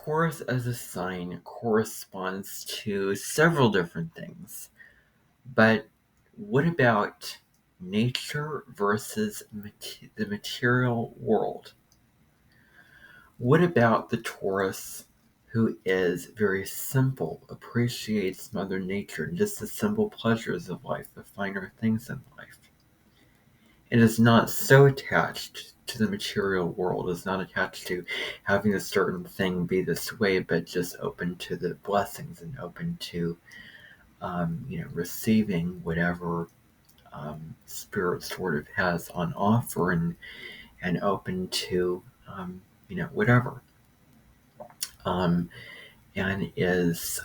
Taurus as a sign corresponds to several different things. But what about nature versus the material world? What about the Taurus who is very simple, appreciates Mother Nature, just the simple pleasures of life, the finer things in life? It is not so attached to the material world, is not attached to having a certain thing be this way, but just open to the blessings and open to receiving whatever spirit sort of has on offer, and open to whatever, um, and is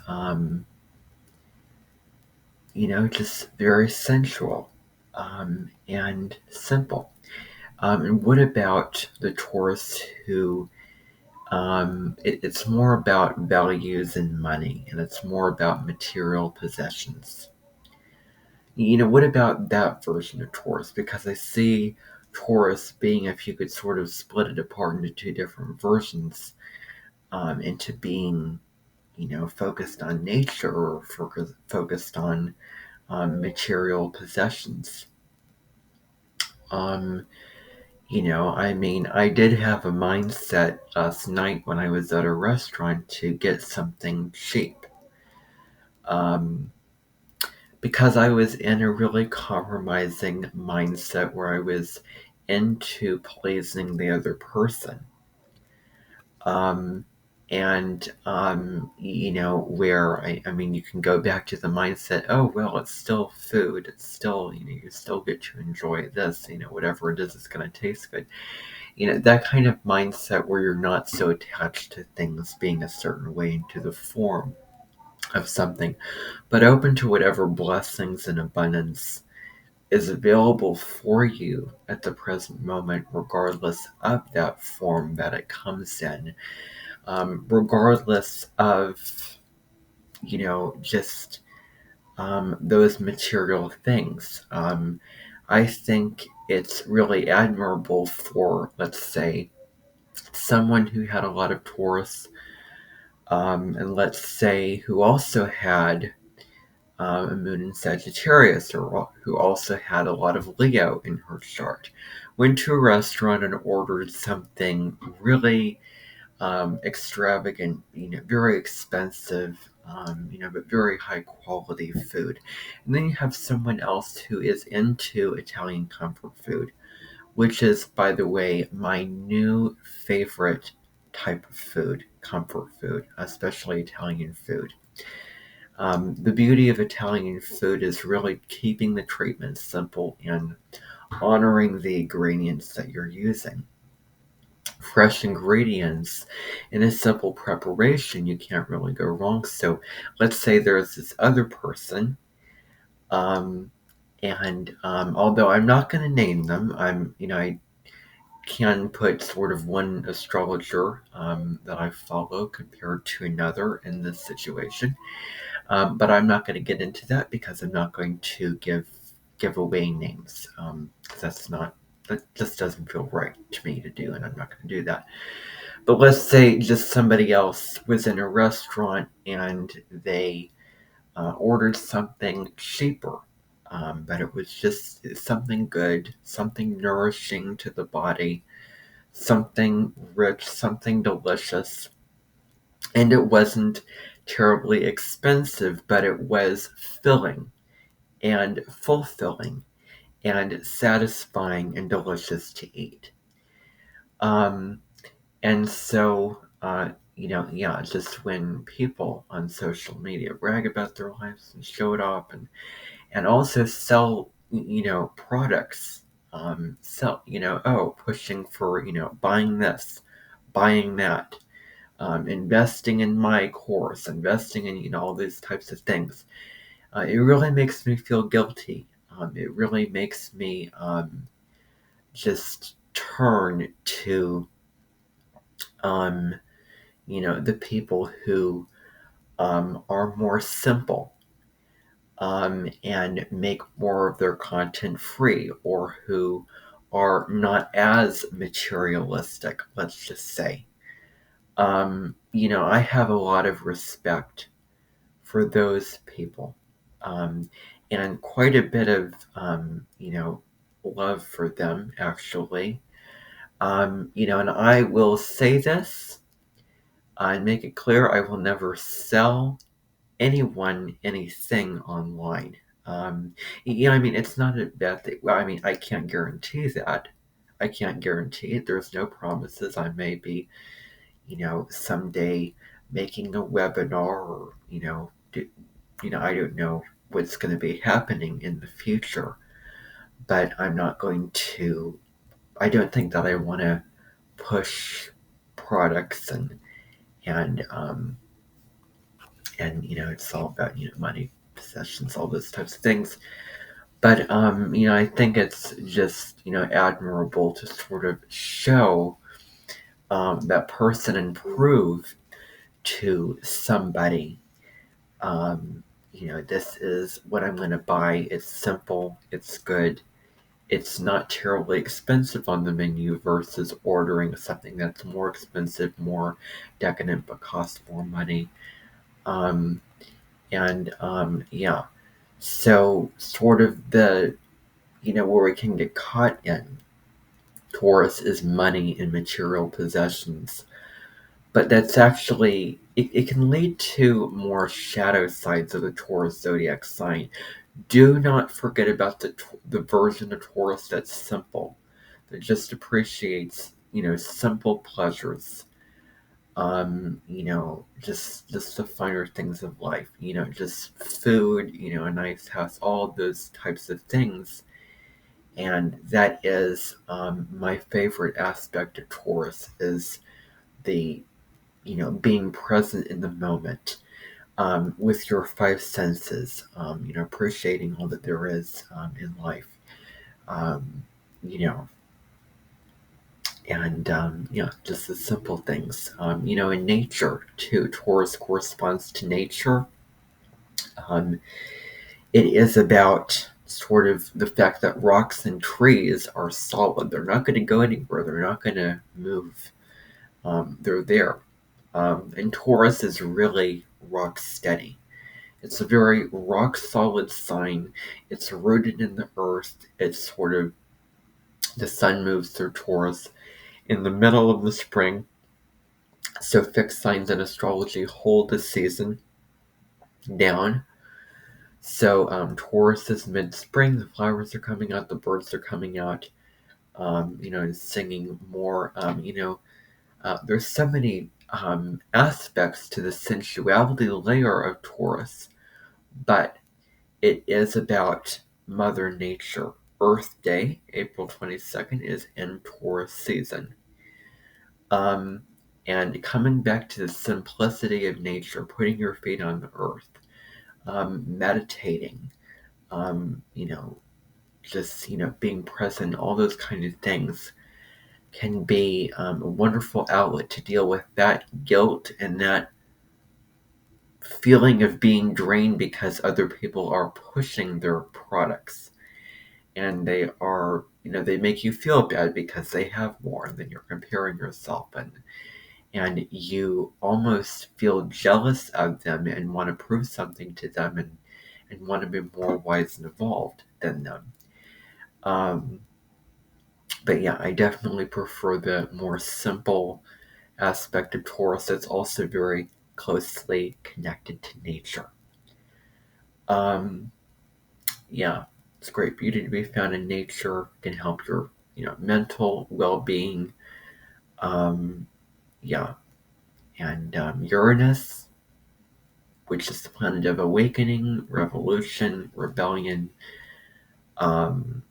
just very sensual, and simple. And what about the Taurus who it's more about values and money, and it's more about material possessions? What about that version of Taurus? Because I see Taurus being, if you could sort of split it apart into two different versions, into being, focused on nature or focused on material possessions. Um, I did have a mindset last night when I was at a restaurant to get something cheap. Um, because I was in a really compromising mindset where I was into pleasing the other person. Um, where you can go back to the mindset, oh, well, it's still food. It's still, you still get to enjoy this, whatever it is, it's going to taste good. That kind of mindset where you're not so attached to things being a certain way into the form of something, but open to whatever blessings and abundance is available for you at the present moment, regardless of that form that it comes in, regardless of, just those material things. I think it's really admirable for, let's say, someone who had a lot of Taurus, and let's say who also had a moon in Sagittarius, or who also had a lot of Leo in her chart, went to a restaurant and ordered something really extravagant, very expensive, but very high quality food. And then you have someone else who is into Italian comfort food, which is, by the way, my new favorite type of food, comfort food, especially Italian food. The beauty of Italian food is really keeping the treatment simple and honoring the ingredients that you're using. Fresh ingredients in a simple preparation, you can't really go wrong. So let's say there's this other person, um, and although I'm not going to name them, I can put sort of one astrologer that I follow compared to another in this situation. But I'm not going to get into that because I'm not going to give away names. 'Cause that just doesn't feel right to me to do, and I'm not going to do that. But let's say just somebody else was in a restaurant and they ordered something cheaper, but it was just something good, something nourishing to the body, something rich, something delicious. And it wasn't terribly expensive, but it was filling and fulfilling and satisfying and delicious to eat. Um, and so, yeah, just when people on social media brag about their lives and show it off, and also sell, products, pushing for, buying this, buying that, investing in my course, investing in, all these types of things. It really makes me feel guilty. It really makes me just turn to, um, the people who are more simple, and make more of their content free, or who are not as materialistic, let's just say. I have a lot of respect for those people, um, and quite a bit of, love for them, actually. And I will say this, and make it clear, I will never sell anyone anything online. It's not a bad thing. Well, I can't guarantee that. I can't guarantee it. There's no promises. I may be, someday making a webinar, or, I don't know what's going to be happening in the future, but I don't think that I want to push products and, it's all about, money, possessions, all those types of things. But, I think it's just, admirable to sort of show that person and prove to somebody, this is what I'm going to buy. It's simple, it's good, it's not terribly expensive on the menu versus ordering something that's more expensive, more decadent, but costs more money. Um, yeah. So, sort of where we can get caught in Taurus is money and material possessions. But that's actually, it can lead to more shadow sides of the Taurus zodiac sign. Do not forget about the version of Taurus that's simple, that just appreciates, simple pleasures. Just the finer things of life, just food, a nice house, all those types of things. And that is, my favorite aspect of Taurus is the, being present in the moment, with your five senses, appreciating all that there is, in life. Um, you know, and just the simple things. In nature too, Taurus corresponds to nature. Um, it is about sort of the fact that rocks and trees are solid. They're not going to go anywhere. They're not going to move. They're there. And Taurus is really rock steady. It's a very rock solid sign. It's rooted in the earth. It's sort of, the sun moves through Taurus in the middle of the spring. So fixed signs in astrology hold the season down. So Taurus is mid-spring. The flowers are coming out. The birds are coming out. And singing more. There's so many aspects to the sensuality layer of Taurus, but it is about Mother Nature. Earth Day, April 22nd, is in Taurus season. And coming back to the simplicity of nature, putting your feet on the earth, meditating, um, you know, just, being present, all those kind of things can be a wonderful outlet to deal with that guilt and that feeling of being drained because other people are pushing their products, and they make you feel bad because they have more, and then you're comparing yourself, and you almost feel jealous of them and want to prove something to them, and want to be more wise and evolved than them. Um, but yeah, I definitely prefer the more simple aspect of Taurus that's also very closely connected to nature. Um, yeah, it's great beauty to be found in nature, can help your, mental well-being. Um, yeah, and Uranus, which is the planet of awakening, revolution, rebellion, um,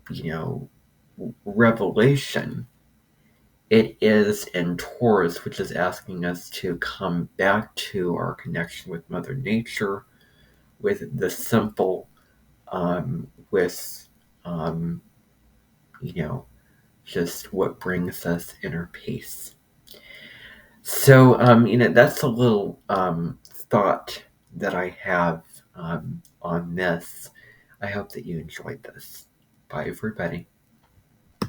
you know, revelation. It is in Taurus, which is asking us to come back to our connection with Mother Nature, with the simple, with, um, you know, just what brings us inner peace. So, that's a little thought that I have on this. I hope that you enjoyed this. Bye, everybody.